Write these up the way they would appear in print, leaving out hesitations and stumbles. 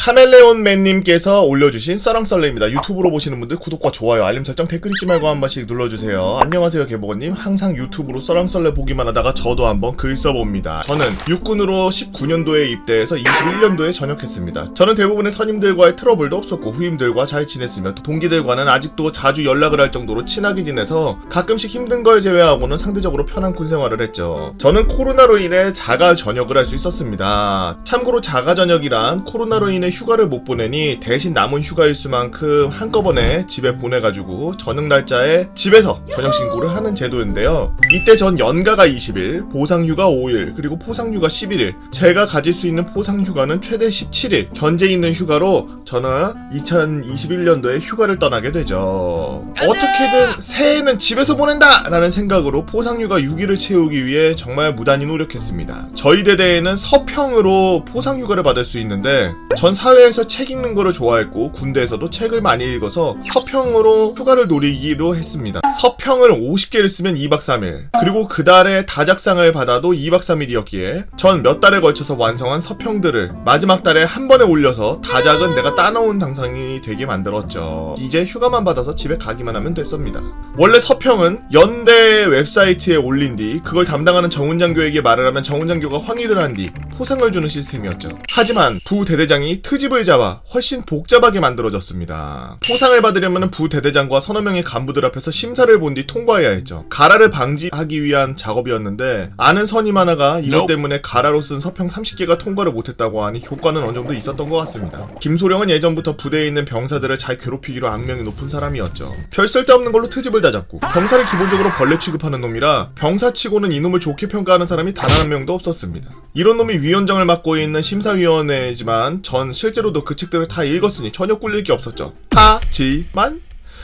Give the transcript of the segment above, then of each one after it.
카멜레온맨님께서 올려주신 썰렁썰레입니다. 유튜브로 보시는 분들 구독과 좋아요, 알림 설정, 댓글 잊지 말고 한 번씩 눌러주세요. 안녕하세요 개보건님. 항상 유튜브로 썰렁썰레 보기만 하다가 저도 한번 글 써봅니다. 저는 육군으로 19년도에 입대해서 21년도에 전역했습니다. 저는 대부분의 선임들과의 트러블도 없었고 후임들과 잘 지냈으며 동기들과는 아직도 자주 연락을 할 정도로 친하게 지내서 가끔씩 힘든 걸 제외하고는 상대적으로 편한 군 생활을 했죠. 저는 코로나로 인해 자가 전역을 할 수 있었습니다. 참고로 자가 전역이란 코로나로 인해 휴가를 못 보내니 대신 남은 휴가일수만큼 한꺼번에 집에 보내가지고 전역 날짜에 집에서 전역 신고를 하는 제도인데요. 이때 전 연가가 20일, 보상휴가 5일, 그리고 포상휴가 11일, 제가 가질 수 있는 포상휴가는 최대 17일, 현재 있는 휴가로 저는 2021년도에 휴가를 떠나게 되죠. 어떻게든 새해는 집에서 보낸다! 라는 생각으로 포상휴가 6일을 채우기 위해 정말 무단히 노력했습니다. 저희 대대에는 서평으로 포상휴가를 받을 수 있는데 전 사회에서 책 읽는 거를 좋아했고 군대에서도 책을 많이 읽어서 서평으로 휴가를 노리기로 했습니다. 서평을 50개를 쓰면 2박 3일, 그리고 그 달에 다작상을 받아도 2박 3일이었기에 전 몇 달에 걸쳐서 완성한 서평들을 마지막 달에 한 번에 올려서 다작은 내가 따놓은 당상이 되게 만들었죠. 이제 휴가만 받아서 집에 가기만 하면 됐습니다. 원래 서평은 연대 웹사이트에 올린 뒤 그걸 담당하는 정훈장교에게 말을 하면 정훈장교가 황의를 한 뒤 포상을 주는 시스템이었죠. 하지만 부대대장이 트집을 잡아 훨씬 복잡하게 만들어졌습니다. 포상을 받으려면 부대대장과 서너 명의 간부들 앞에서 심사를 본 뒤 통과해야 했죠. 가라를 방지하기 위한 작업이었는데 아는 선임 하나가 이것 때문에 가라로 쓴 서평 30개가 통과를 못했다고 하니 효과는 어느 정도 있었던 것 같습니다. 김소령은 예전부터 부대에 있는 병사들을 잘 괴롭히기로 악명이 높은 사람이었죠. 별 쓸데없는 걸로 트집을 다 잡고 병사를 기본적으로 벌레 취급하는 놈이라 병사치고는 이놈을 좋게 평가하는 사람이 단 한 명도 없었습니다. 이런 놈이 위원장을 맡고 있는 심사위원회지만 전 실제로도 그 책들을 다 읽었으니 전혀 꿀릴 게 없었죠. 하지만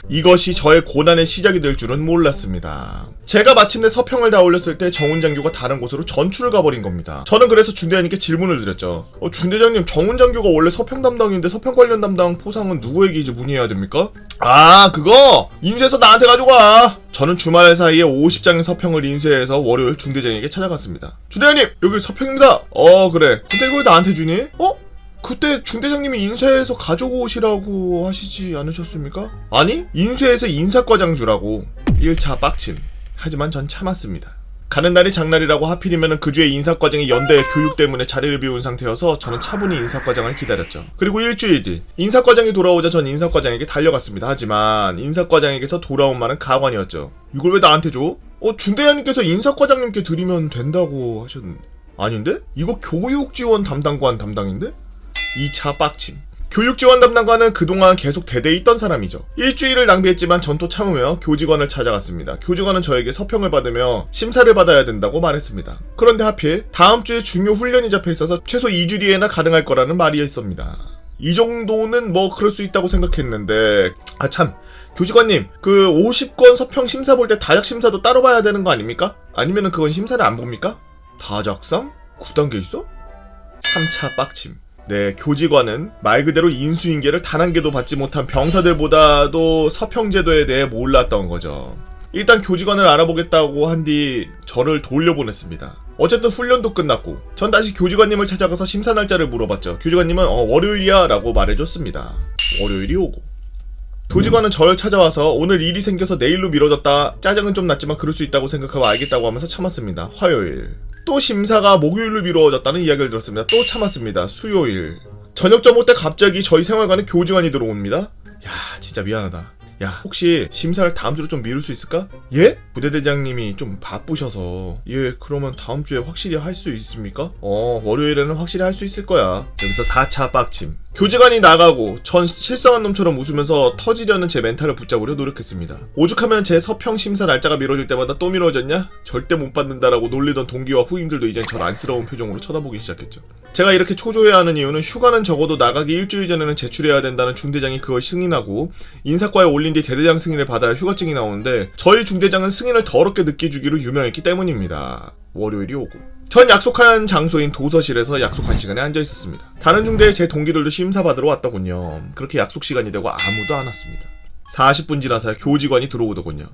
이것이 저의 고난의 시작이 될 줄은 몰랐습니다. 제가 마침내 서평을 다 올렸을 때 정훈장교가 다른 곳으로 전출을 가버린 겁니다. 저는 그래서 중대장님께 질문을 드렸죠. 중대장님, 정훈장교가 원래 서평 담당인데 서평 관련 담당 포상은 누구에게 이제 문의해야 됩니까? 아, 그거 인쇄해서 나한테 가져가. 저는 주말 사이에 50장의 서평을 인쇄해서 월요일 중대장에게 찾아갔습니다. 중대장님, 여기 서평입니다. 그래. 근데 이걸 나한테 주니? 그때 중대장님이 인쇄해서 가져오시라고 하시지 않으셨습니까? 아니, 인쇄해서 인사과장 주라고. 1차 빡침. 하지만 전 참았습니다. 가는 날이 장날이라고 하필이면 그 주에 인사과장이 연대의 교육 때문에 자리를 비운 상태여서 저는 차분히 인사과장을 기다렸죠. 그리고 일주일 뒤 인사과장이 돌아오자 전 인사과장에게 달려갔습니다. 하지만 인사과장에게서 돌아온 말은 가관이었죠. 이걸 왜 나한테 줘? 중대장님께서 인사과장님께 드리면 된다고 하셨는데. 아닌데? 이거 교육지원 담당관 담당인데? 2차 빡침. 교육지원 담당관은 그동안 계속 대대에 있던 사람이죠. 일주일을 낭비했지만 전 또 참으며 교직원을 찾아갔습니다. 교직원은 저에게 서평을 받으며 심사를 받아야 된다고 말했습니다. 그런데 하필 다음 주에 중요 훈련이 잡혀 있어서 최소 2주 뒤에나 가능할 거라는 말이 있습니다. 이 정도는 뭐 그럴 수 있다고 생각했는데 교직원님, 그 50권 서평 심사 볼 때 다작 심사도 따로 봐야 되는 거 아닙니까? 아니면은 그건 심사를 안 봅니까? 다작상? 9단계 있어? 3차 빡침. 네, 교직원은 말 그대로 인수인계를 단 한 개도 받지 못한 병사들보다도 서평제도에 대해 몰랐던 거죠. 일단 교직원을 알아보겠다고 한 뒤 저를 돌려보냈습니다. 어쨌든 훈련도 끝났고 전 다시 교직원님을 찾아가서 심사 날짜를 물어봤죠. 교직원님은 월요일이야 라고 말해줬습니다. 월요일이 오고 교직원은 저를 찾아와서 오늘 일이 생겨서 내일로 미뤄졌다. 짜증은 좀 났지만 그럴 수 있다고 생각하고 알겠다고 하면서 참았습니다. 화요일. 또 심사가 목요일로 미뤄졌다는 이야기를 들었습니다. 또 참았습니다. 수요일. 저녁 점호 때 갑자기 저희 생활관에 교직원이 들어옵니다. 야, 진짜 미안하다. 야, 혹시 심사를 다음 주로 좀 미룰 수 있을까? 예? 부대대장님이 좀 바쁘셔서. 예, 그러면 다음 주에 확실히 할 수 있습니까? 월요일에는 확실히 할 수 있을 거야. 여기서 4차 빡침. 교직원이 나가고 전 실성한 놈처럼 웃으면서 터지려는 제 멘탈을 붙잡으려 노력했습니다. 오죽하면 제 서평 심사 날짜가 미뤄질 때마다 또 미뤄졌냐? 절대 못 받는다라고 놀리던 동기와 후임들도 이젠 절 안쓰러운 표정으로 쳐다보기 시작했죠. 제가 이렇게 초조해하는 이유는 휴가는 적어도 나가기 일주일 전에는 제출해야 된다는 중대장이 그걸 승인하고 인사과에 올린 뒤 대대장 승인을 받아야 휴가증이 나오는데 저희 중대장은 승인을 더럽게 늦게 주기로 유명했기 때문입니다. 월요일이 오고 전 약속한 장소인 도서실에서 약속한 시간에 앉아있었습니다. 다른 중대의 제 동기들도 심사 받으러 왔더군요. 그렇게 약속 시간이 되고 아무도 안 왔습니다. 40분 지나서 교직원이 들어오더군요.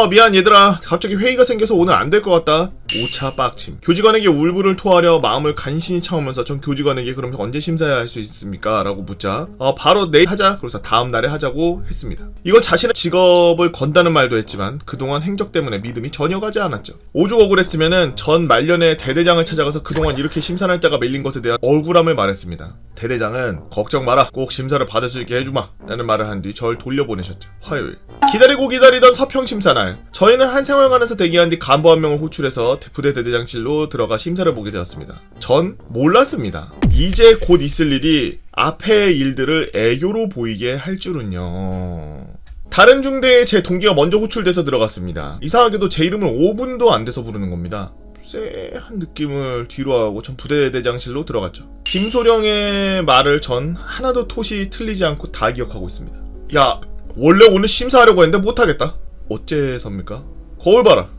미안 얘들아, 갑자기 회의가 생겨서 오늘 안 될 것 같다. 5차 빡침. 교직원에게 울분을 토하려 마음을 간신히 참으면서 전 교직원에게 그럼 언제 심사할 수 있습니까? 라고 묻자 바로 내일 하자. 그래서 다음 날에 하자고 했습니다. 이건 자신의 직업을 건다는 말도 했지만 그동안 행적 때문에 믿음이 전혀 가지 않았죠. 오죽 억울했으면은 전 말년에 대대장을 찾아가서 그동안 이렇게 심사날짜가 밀린 것에 대한 억울함을 말했습니다. 대대장은 걱정 마라, 꼭 심사를 받을 수 있게 해주마 라는 말을 한 뒤 절 돌려보내셨죠. 화요일. 기다리고 기다리던 서평심사날. 저희는 한 생활관에서 대기한 뒤 간부 한 명을 호출해서 부대 대대장실로 들어가 심사를 보게 되었습니다. 전 몰랐습니다. 이제 곧 있을 일이 앞의 일들을 애교로 보이게 할 줄은요. 다른 중대에 제 동기가 먼저 호출돼서 들어갔습니다. 이상하게도 제 이름을 5분도 안 돼서 부르는 겁니다. 쎄한 느낌을 뒤로하고 전 부대대장실로 들어갔죠. 김소령의 말을 전 하나도 토시 틀리지 않고 다 기억하고 있습니다. 야, 원래 오늘 심사하려고 했는데 못하겠다. 어째서입니까? 거울 봐라.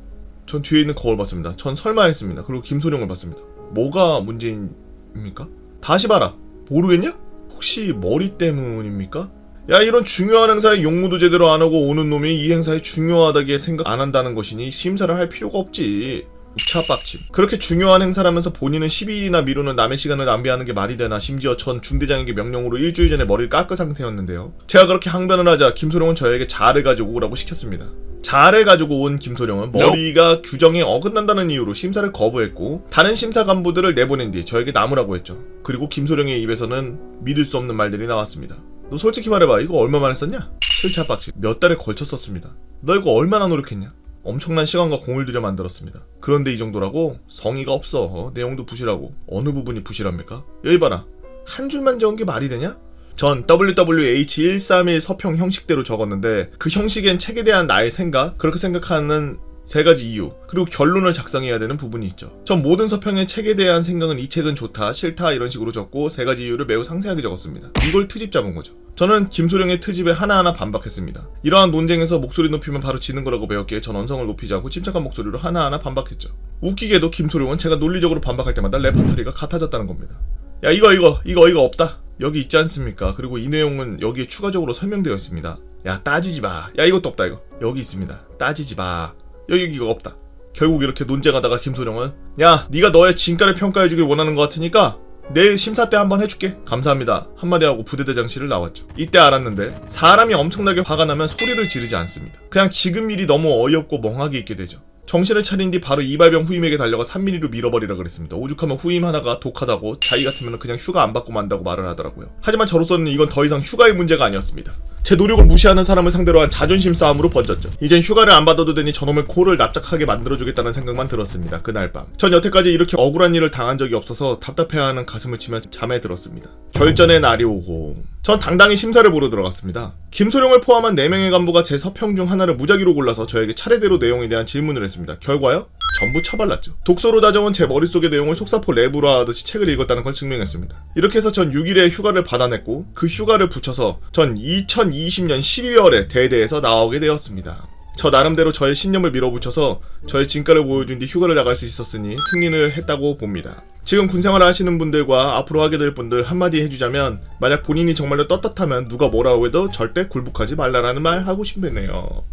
전 뒤에 있는 거울 봤습니다. 전 설마 했습니다. 그리고 김소령을 봤습니다. 뭐가 문제입니까? 다시 봐라. 모르겠냐? 혹시 머리 때문입니까? 야, 이런 중요한 행사에 용무도 제대로 안 하고 오는 놈이 이 행사에 중요하다게 생각 안 한다는 것이니 심사를 할 필요가 없지. 2차 빡침. 그렇게 중요한 행사라면서 본인은 12일이나 미루는 남의 시간을 낭비하는 게 말이 되나. 심지어 전 중대장에게 명령으로 일주일 전에 머리를 깎은 상태였는데요. 제가 그렇게 항변을 하자 김소령은 저에게 자를 가지고 오라고 시켰습니다. 자를 가지고 온 김소령은 머리가 규정에 어긋난다는 이유로 심사를 거부했고 다른 심사 간부들을 내보낸 뒤 저에게 남으라고 했죠. 그리고 김소령의 입에서는 믿을 수 없는 말들이 나왔습니다. 너 솔직히 말해봐. 이거 얼마만에 썼냐? 7차 빡침. 몇 달에 걸쳐 썼습니다. 너 이거 얼마나 노력했냐? 엄청난 시간과 공을 들여 만들었습니다. 그런데 이 정도라고? 성의가 없어. 내용도 부실하고. 어느 부분이 부실합니까? 여기 봐라. 한 줄만 적은 게 말이 되냐? 전 WWH131 서평 형식대로 적었는데 그 형식엔 책에 대한 나의 생각, 그렇게 생각하는 3가지 이유, 그리고 결론을 작성해야 되는 부분이 있죠. 전 모든 서평의 책에 대한 생각은 이 책은 좋다, 싫다 이런 식으로 적고 3가지 이유를 매우 상세하게 적었습니다. 이걸 트집 잡은 거죠. 저는 김소령의 트집에 하나하나 반박했습니다. 이러한 논쟁에서 목소리 높이면 바로 지는 거라고 배웠기에 전 언성을 높이지 않고 침착한 목소리로 하나하나 반박했죠. 웃기게도 김소령은 제가 논리적으로 반박할 때마다 레퍼토리가 같아졌다는 겁니다. 야, 이거 없다. 여기 있지 않습니까? 그리고 이 내용은 여기에 추가적으로 설명되어 있습니다. 야, 따지지 마. 야, 이것도 없다 이거. 여기 있습니다. 따지지 마. 여기 이거 없다. 결국 이렇게 논쟁하다가 김소령은 야, 네가 너의 진가를 평가해주길 원하는 것 같으니까 내일 심사 때 한번 해줄게. 감사합니다. 한마디 하고 부대대장실을 나왔죠. 이때 알았는데 사람이 엄청나게 화가 나면 소리를 지르지 않습니다. 그냥 지금 일이 너무 어이없고 멍하게 있게 되죠. 정신을 차린 뒤 바로 이발병 후임에게 달려가 3mm로 밀어버리라 그랬습니다. 오죽하면 후임 하나가 독하다고 자기 같으면 그냥 휴가 안 받고 만다고 말을 하더라고요. 하지만 저로서는 이건 더 이상 휴가의 문제가 아니었습니다. 제 노력을 무시하는 사람을 상대로 한 자존심 싸움으로 번졌죠. 이젠 휴가를 안 받아도 되니 저놈의 코를 납작하게 만들어주겠다는 생각만 들었습니다. 그날 밤. 전 여태까지 이렇게 억울한 일을 당한 적이 없어서 답답해하는 가슴을 치며 잠에 들었습니다. 결전의 날이 오고 전 당당히 심사를 보러 들어갔습니다. 김소령을 포함한 4명의 간부가 제 서평 중 하나를 무작위로 골라서 저에게 차례대로 내용에 대한 질문을 했습니다. 결과요? 전부 처발랐죠. 독서로 다져온 제 머릿속의 내용을 속사포 랩으로 하듯이 책을 읽었다는 걸 증명했습니다. 이렇게 해서 전 6일에 휴가를 받아냈고 그 휴가를 붙여서 전 2020년 12월에 대대에서 나오게 되었습니다. 저 나름대로 저의 신념을 밀어붙여서 저의 진가를 보여준 뒤 휴가를 나갈 수 있었으니 승리를 했다고 봅니다. 지금 군생활을 하시는 분들과 앞으로 하게 될 분들 한마디 해주자면 만약 본인이 정말로 떳떳하면 누가 뭐라고 해도 절대 굴복하지 말라라는 말 하고 싶네요.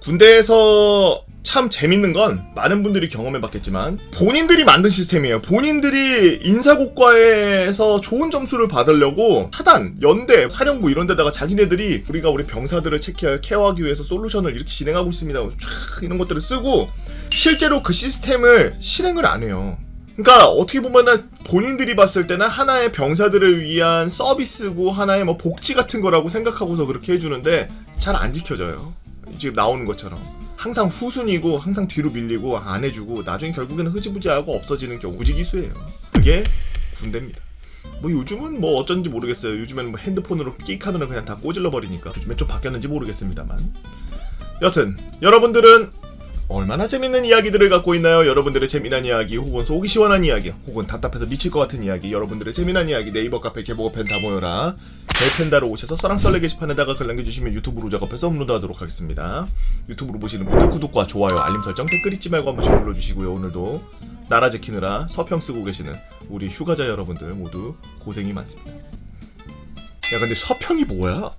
군대에서 참 재밌는 건 많은 분들이 경험해봤겠지만 본인들이 만든 시스템이에요. 본인들이 인사고과에서 좋은 점수를 받으려고 사단, 연대, 사령부 이런 데다가 자기네들이 우리 병사들을 케어하기 위해서 솔루션을 이렇게 진행하고 있습니다. 쫙 이런 것들을 쓰고 실제로 그 시스템을 실행을 안 해요. 그러니까 어떻게 보면은 본인들이 봤을 때는 하나의 병사들을 위한 서비스고 하나의 뭐 복지 같은 거라고 생각하고서 그렇게 해주는데 잘 안 지켜져요. 지금 나오는 것처럼. 항상 후순위고 항상 뒤로 밀리고 안 해주고 나중에 결국에는 흐지부지하고 없어지는 경우 무지기수예요. 그게 군대입니다. 뭐 요즘은 뭐 어쩐지 모르겠어요. 요즘에는 뭐 핸드폰으로 끽하면 그냥 다 꼬질러 버리니까 요즘엔 좀 바뀌었는지 모르겠습니다만 여튼 여러분들은 얼마나 재밌는 이야기들을 갖고 있나요? 여러분들의 재미난 이야기 혹은 속이 시원한 이야기 혹은 답답해서 미칠 것 같은 이야기 여러분들의 재미난 이야기 네이버 카페 개보고펜 다 모여라 벨펜다로 오셔서 썰랑썰레 게시판에다가 글 남겨주시면 유튜브로 작업해서 업로드하도록 하겠습니다. 유튜브로 보시는 분들 구독과 좋아요 알림 설정 댓글 잊지 말고 한 번씩 눌러주시고요. 오늘도 나라 지키느라 서평 쓰고 계시는 우리 휴가자 여러분들 모두 고생이 많습니다. 야 근데 서평이 뭐야?